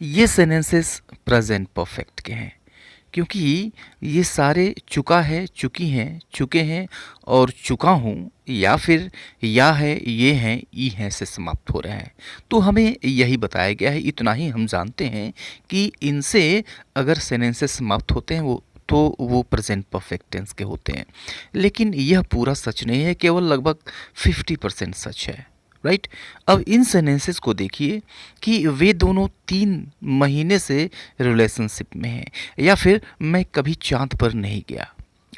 ये sentences present perfect के हैं क्योंकि ये सारे चुका है, चुकी हैं, चुके हैं और चुका हूँ या फिर या है, ये हैं, ई हैं से समाप्त हो रहे हैं। तो हमें यही बताया गया है, इतना ही हम जानते हैं कि इनसे अगर सेंटेंसेस समाप्त होते हैं वो प्रेजेंट परफेक्ट टेंस के होते हैं। लेकिन यह पूरा सच नहीं है, केवल लगभग 50% सच है। राइट। अब इन सेंटेंसेस को देखिए कि वे दोनों 3 महीने से रिलेशनशिप में हैं, या फिर मैं कभी चांद पर नहीं गया,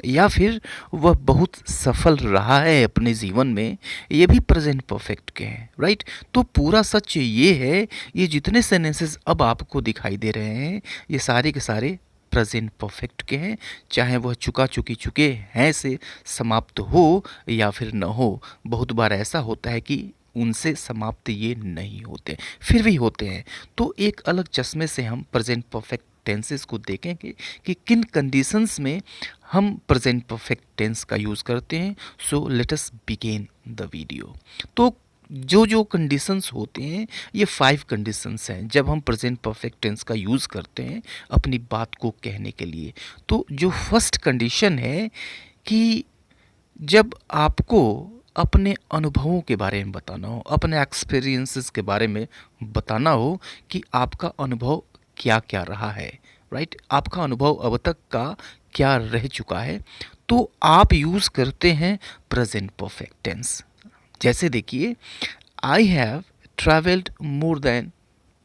या फिर वह बहुत सफल रहा है अपने जीवन में, ये भी प्रेजेंट परफेक्ट के हैं। राइट। तो पूरा सच ये है, ये जितने सेंटेंसेस अब आपको दिखाई दे रहे हैं ये सारे के सारे प्रेजेंट परफेक्ट के हैं, चाहे वह चुका चुकी चुके हैं से समाप्त हो या फिर न हो। बहुत बार ऐसा होता है कि उनसे समाप्त ये नहीं होते, फिर भी होते हैं। तो एक अलग चश्मे से हम प्रेजेंट परफेक्ट टेंसेस को देखेंगे कि किन कंडीशंस में हम प्रेजेंट परफेक्ट टेंस का यूज़ करते हैं। सो let us begin the video. तो जो जो कंडीशंस होते हैं ये 5 कंडीशंस हैं जब हम प्रेजेंट परफेक्ट टेंस का यूज़ करते हैं अपनी बात को कहने के लिए। तो जो फर्स्ट कंडीशन है कि जब आपको अपने अनुभवों के बारे में बताना हो, अपने एक्सपीरियंसेस के बारे में बताना हो कि आपका अनुभव क्या क्या रहा है। राइट। आपका अनुभव अब तक का क्या रह चुका है, तो आप यूज़ करते हैं प्रेजेंट परफेक्ट टेंस। जैसे देखिए, I have travelled more than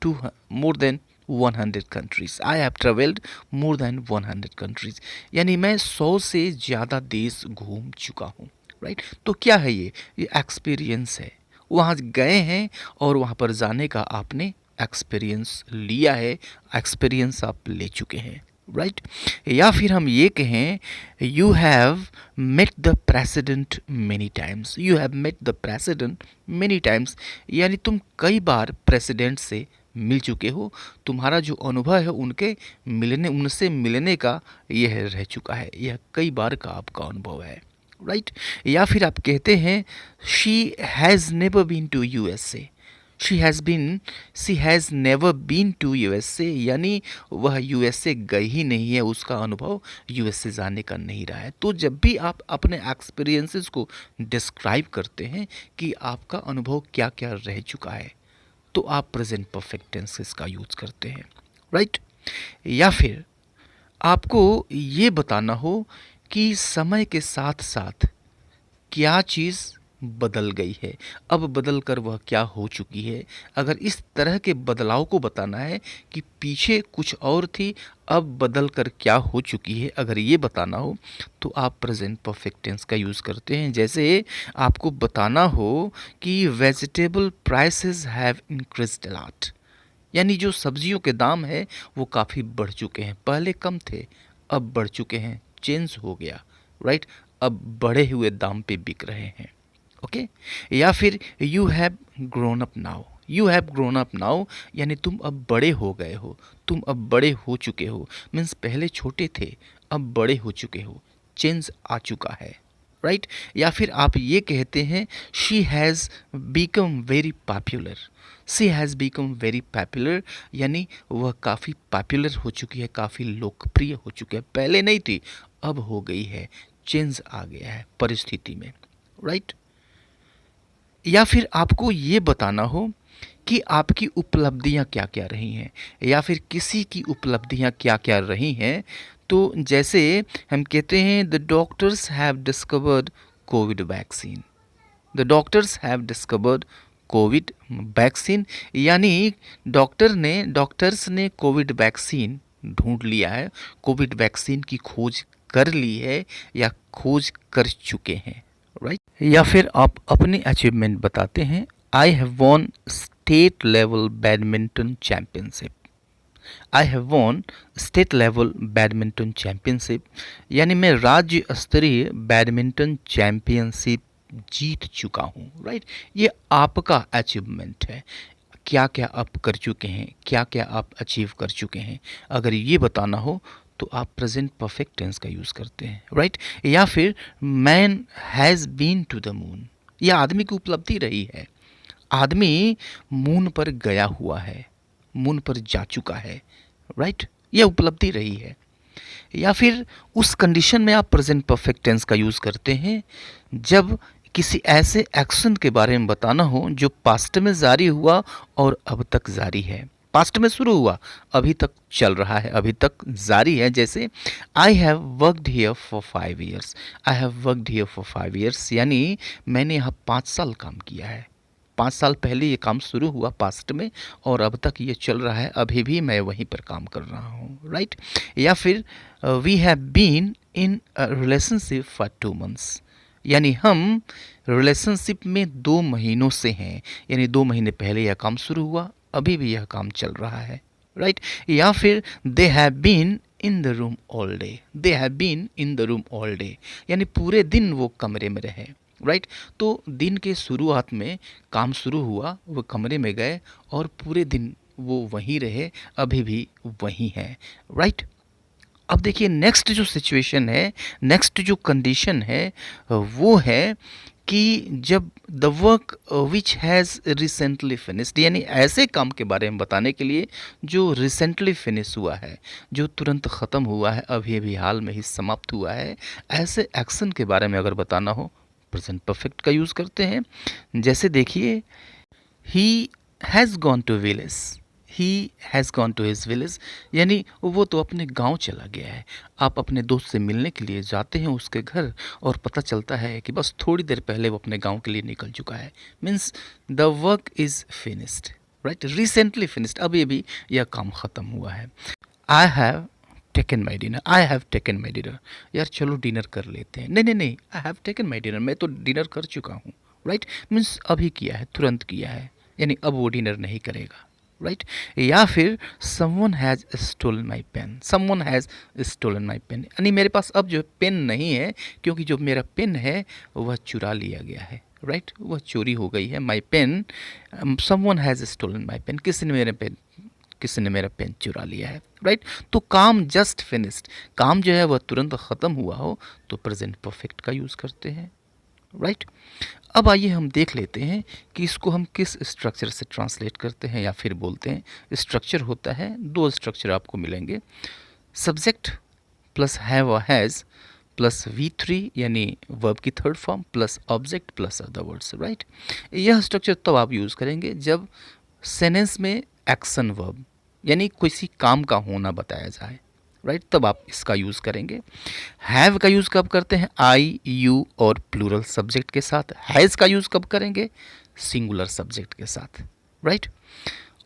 100 countries. I have travelled more than 100 countries, यानी मैं 100 से ज़्यादा देश घूम चुका हूँ। राइट। तो क्या है ये एक्सपीरियंस है। वहाँ गए हैं और वहाँ पर जाने का आपने एक्सपीरियंस लिया है, एक्सपीरियंस आप ले चुके हैं। राइट। या फिर हम ये कहें, you have met the president many times. You have met the president many times, यानी तुम कई बार प्रेसिडेंट से मिल चुके हो। तुम्हारा जो अनुभव है उनसे मिलने का यह रह चुका है, यह कई बार का आपका अनुभव है। राइट। या फिर आप कहते हैं, she has never been to USA. She has never been to USA, यानी वह यूएसए गई ही नहीं है, उसका अनुभव यूएसए जाने का नहीं रहा है। तो जब भी आप अपने एक्सपीरियंसेस को डिस्क्राइब करते हैं कि आपका अनुभव क्या क्या रह चुका है, तो आप प्रेजेंट परफेक्ट टेंसेस का यूज़ करते हैं। राइट। या फिर आपको ये बताना हो कि समय के साथ साथ क्या चीज़ बदल गई है, अब बदल कर वह क्या हो चुकी है। अगर इस तरह के बदलाव को बताना है कि पीछे कुछ और थी, अब बदल कर क्या हो चुकी है, अगर ये बताना हो तो आप प्रेजेंट परफेक्ट टेंस का यूज़ करते हैं। जैसे आपको बताना हो कि vegetable prices have increased a lot, यानी जो सब्जियों के दाम है वो काफ़ी बढ़ चुके हैं, पहले कम थे अब बढ़ चुके हैं, चेंज हो गया। राइट। अब बढ़े हुए दाम पे बिक रहे हैं। ओके। या फिर you have grown up now. You have grown up now, यानी तुम अब बड़े हो गए हो, तुम अब बड़े हो चुके हो। मीन्स पहले छोटे थे अब बड़े हो चुके हो, चेंज आ चुका है। राइट। या फिर आप ये कहते हैं, she has become very popular. She has become very popular, यानी वह काफ़ी पॉपुलर हो चुकी है, काफ़ी लोकप्रिय हो चुकी है, पहले नहीं थी अब हो गई है, चेंज आ गया है परिस्थिति में। राइट। या फिर आपको ये बताना हो कि आपकी उपलब्धियां क्या क्या रही हैं, या फिर किसी की उपलब्धियां क्या क्या रही हैं। तो जैसे हम कहते हैं, the doctors have discovered Covid vaccine. The doctors have discovered Covid vaccine, यानी डॉक्टर्स ने कोविड वैक्सीन ढूंढ लिया है, कोविड वैक्सीन की खोज कर ली है या खोज कर चुके हैं। राइट। या फिर आप अपनी अचीवमेंट बताते हैं, I have von state level badminton championship. I have von state level badminton championship, यानी मैं राज्य स्तरीय बैडमिंटन चैम्पियनशिप जीत चुका हूँ। राइट। ये आपका अचीवमेंट है, क्या क्या आप कर चुके हैं, क्या क्या आप अचीव कर चुके हैं। अगर ये बताना हो तो आप प्रेजेंट परफेक्ट टेंस का यूज़ करते हैं। राइट। या फिर man has been to the moon, यह आदमी की उपलब्धि रही है, आदमी मून पर गया हुआ है। मून पर जा चुका है, राइट? यह उपलब्धि रही है। या फिर उस कंडीशन में आप प्रेजेंट परफेक्ट टेंस का यूज़ करते हैं जब किसी ऐसे एक्शन के बारे में बताना हो जो पास्ट में जारी हुआ और अब तक जारी है। पास्ट में शुरू हुआ, अभी तक चल रहा है, अभी तक जारी है। जैसे I have worked here for 5 years, I have worked here for 5 years, यानी मैंने यहाँ 5 साल काम किया है। 5 साल पहले ये काम शुरू हुआ पास्ट में और अब तक ये चल रहा है, अभी भी मैं वहीं पर काम कर रहा हूँ, राइट? या फिर we have been in relationship for 2 months, यानी हम रिलेशनशिप में 2 महीनों से हैं, यानी 2 महीने पहले यह काम शुरू हुआ, अभी भी यह काम चल रहा है, राइट? या फिर they have been in the room all day, they have been in the room all day, यानी पूरे दिन वो कमरे में रहे, राइट? तो दिन के शुरुआत में काम शुरू हुआ, वो कमरे में गए और पूरे दिन वो वहीं रहे, अभी भी वहीं हैं, राइट? अब देखिए नेक्स्ट जो सिचुएशन है, नेक्स्ट जो कंडीशन है वो है कि जब the work which has recently finished, यानी ऐसे काम के बारे में बताने के लिए जो रिसेंटली फिनिश हुआ है, जो तुरंत ख़त्म हुआ है, अभी अभी हाल में ही समाप्त हुआ है, ऐसे एक्शन के बारे में अगर बताना हो प्रेजेंट परफेक्ट का यूज़ करते हैं। जैसे देखिए he has gone to village, he has gone to his village, यानी वो तो अपने गांव चला गया है। आप अपने दोस्त से मिलने के लिए जाते हैं उसके घर और पता चलता है कि बस थोड़ी देर पहले वो अपने गांव के लिए निकल चुका है। Means the work is finished, right? Recently finished, अभी अभी यह काम ख़त्म हुआ है। I have taken my dinner, I have taken my dinner, यार चलो डिनर कर लेते हैं। नहीं नहीं नहीं, I have taken my dinner, मैं तो डिनर कर चुका हूँ, राइट? मीन्स अभी किया है, तुरंत किया है, यानी अब वो डिनर नहीं करेगा, राइट? या फिर someone has stolen my pen, someone has stolen my pen, यानी मेरे पास अब जो पेन नहीं है क्योंकि जो मेरा पेन है वह चुरा लिया गया है, राइट? वह चोरी हो गई है। My pen, someone has stolen my pen, किसी ने मेरा पेन चुरा लिया है, राइट? तो काम जस्ट फिनिश्ड, काम जो है वह तुरंत ख़त्म हुआ हो तो प्रेजेंट परफेक्ट का यूज़ करते हैं, राइट? अब आइए हम देख लेते हैं कि इसको हम किस स्ट्रक्चर से ट्रांसलेट करते हैं या फिर बोलते हैं। स्ट्रक्चर होता है, 2 स्ट्रक्चर आपको मिलेंगे, सब्जेक्ट प्लस हैव और हैज़ प्लस V3 यानी वर्ब की third form plus object plus other words, right? यह स्ट्रक्चर तब आप यूज़ करेंगे जब सेंटेंस में एक्शन वर्ब यानी किसी काम का होना बताया जाए, राइट? तब आप इसका यूज़ करेंगे। हैव का यूज़ कब करते हैं? आई, यू और प्लूरल सब्जेक्ट के साथ। हैज़ का यूज़ कब करेंगे? सिंगुलर सब्जेक्ट के साथ, राइट?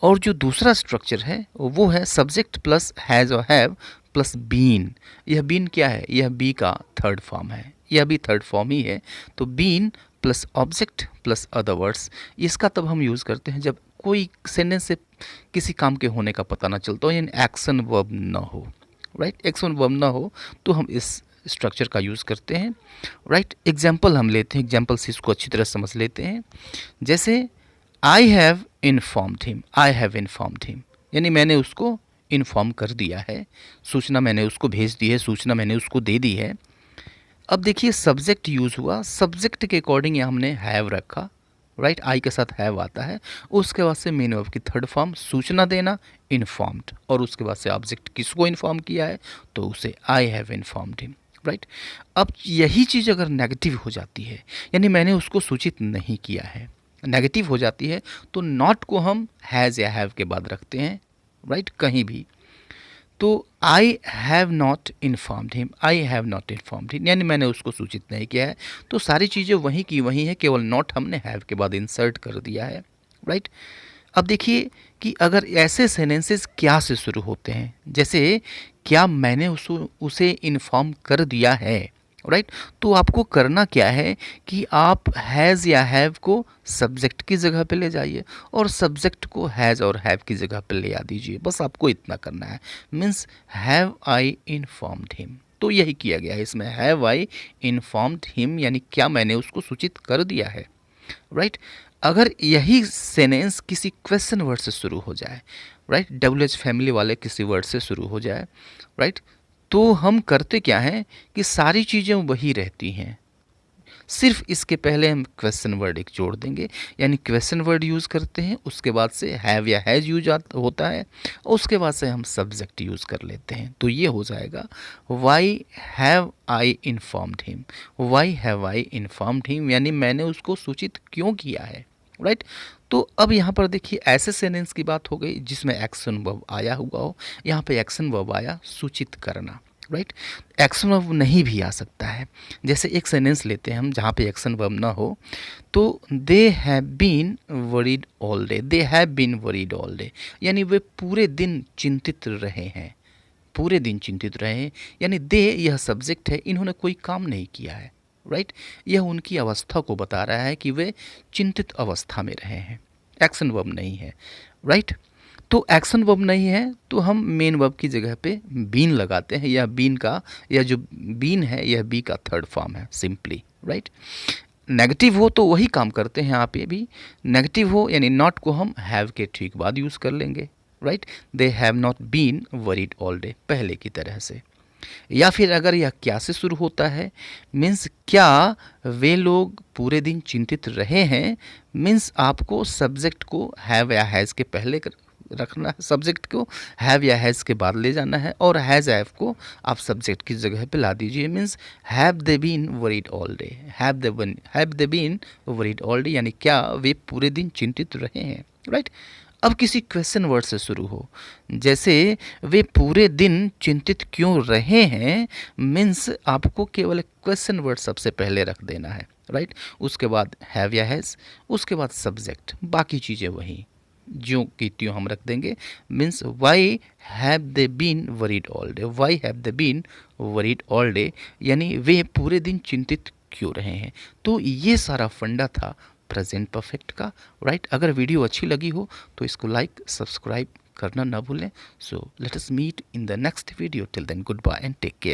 और जो दूसरा स्ट्रक्चर है वो है सब्जेक्ट प्लस हैज़ और हैव प्लस बीन। यह बीन क्या है? यह बी का थर्ड फॉर्म है, यह भी थर्ड फॉर्म ही है। तो been plus object plus other words, इसका तब हम यूज़ करते हैं जब कोई सेंटेंस से किसी काम के होने का पता ना चलता हो, यानी एक्शन वर्ब ना हो, राइट? एक्शन वर्ब ना हो तो हम इस स्ट्रक्चर का यूज़ करते हैं, राइट? एग्जाम्पल हम लेते हैं, एग्जाम्पल से इसको अच्छी तरह समझ लेते हैं। जैसे I have informed him, I have informed him, यानी मैंने उसको इन्फॉर्म कर दिया है, सूचना मैंने उसको भेज दी है, सूचना मैंने उसको दे दी है। अब देखिए सब्जेक्ट यूज़ हुआ, सब्जेक्ट के अकॉर्डिंग यहाँ हमने हैव रखा, राइट? आई के साथ हैव आता है, उसके बाद से मेन वर्ब की थर्ड फॉर्म सूचना देना, इन्फॉर्म्ड, और उसके बाद से ऑब्जेक्ट किसको इन्फॉर्म किया है तो उसे I have informed him, right? अब यही चीज़ अगर नेगेटिव हो जाती है, यानी मैंने उसको सूचित नहीं किया है, नेगेटिव हो जाती है तो नॉट को हम हैज़ या हैव के बाद रखते हैं, राइट? कहीं भी। तो I have not informed him, I have not informed him, यानी मैंने उसको सूचित नहीं किया है। तो सारी चीज़ें वहीं की वहीं है, केवल नॉट हमने हैव के बाद इंसर्ट कर दिया है, राइट? अब देखिए कि अगर ऐसे सेंटेंसेस क्या से शुरू होते हैं, जैसे क्या मैंने उसे इन्फॉर्म कर दिया है, राइट? तो आपको करना क्या है कि आप हैज़ या हैव को सब्जेक्ट की जगह पे ले जाइए और सब्जेक्ट को हैज़ और हैव की जगह पे ले आ दीजिए, बस आपको इतना करना है। Means have I informed him, तो यही किया गया है इसमें, हैव आई इन्फॉर्म्ड हिम, यानी क्या मैंने उसको सूचित कर दिया है, राइट? अगर यही सेंटेंस किसी क्वेश्चन वर्ड से शुरू हो जाए, राइट? WH फैमिली वाले किसी वर्ड से शुरू हो जाए, राइट? तो हम करते क्या हैं कि सारी चीज़ें वही रहती हैं, सिर्फ इसके पहले हम क्वेश्चन वर्ड एक जोड़ देंगे, यानी क्वेश्चन वर्ड यूज़ करते हैं, उसके बाद से हैव या हैज़ यूज होता है, और उसके बाद से हम सब्जेक्ट यूज़ कर लेते हैं। तो ये हो जाएगा why have I informed him, why have I informed him, यानी मैंने उसको सूचित क्यों किया है, राइट। तो अब यहाँ पर देखिए ऐसे सेंटेंस की बात हो गई जिसमें एक्शन वर्ब आया हुआ हो। यहाँ पे एक्शन वर्ब आया सूचित करना, राइट। एक्शन वर्ब नहीं भी आ सकता है। जैसे एक सेंटेंस लेते हैं हम जहाँ पे एक्शन वर्ब ना हो, तो they have been worried all day, they have been worried all day, यानी वे पूरे दिन चिंतित रहे हैं, पूरे दिन चिंतित रहे हैं, यानी दे यह सब्जेक्ट है, इन्होंने कोई काम नहीं किया है, राइट। यह उनकी अवस्था को बता रहा है कि वे चिंतित अवस्था में रहे हैं, एक्शन वर्ब नहीं है, राइट। तो एक्शन वर्ब नहीं है तो हम मेन वर्ब की जगह पे बीन लगाते हैं, या बीन का, या जो बीन है यह बी का थर्ड फॉर्म है सिंपली, राइट। नेगेटिव हो तो वही काम करते हैं आप, ये भी नेगेटिव हो यानी नॉट को हम हैव के ठीक बाद यूज़ कर लेंगे, right. They have not been worried all day, पहले की तरह से। या फिर अगर यह क्या से शुरू होता है, मीन्स क्या वे लोग पूरे दिन चिंतित रहे हैं, मीन्स आपको सब्जेक्ट को हैव या हैज़ के पहले रखना है, सब्जेक्ट को हैव या हैज़ के बाद ले जाना है, और हैज़ हैव को आप सब्जेक्ट की जगह पे ला दीजिए। Means have they been worried all day, have they been worried all day, यानी क्या वे पूरे दिन चिंतित रहे हैं, राइट। अब किसी क्वेश्चन वर्ड से शुरू हो, जैसे वे पूरे दिन चिंतित क्यों रहे हैं, मीन्स आपको केवल क्वेश्चन वर्ड सबसे पहले रख देना है, राइट। उसके बाद हैव या हैज़, उसके बाद सब्जेक्ट, बाकी चीज़ें वही ज्यों की त्यों हम रख देंगे। Means why have they been worried all day, why have they been worried all day, यानी वे पूरे दिन चिंतित क्यों रहे हैं। तो ये सारा फंडा था प्रेजेंट परफेक्ट का, राइट। अगर वीडियो अच्छी लगी हो तो इसको लाइक सब्सक्राइब करना ना भूलें। So let us meet in the next video, till then goodbye and take care.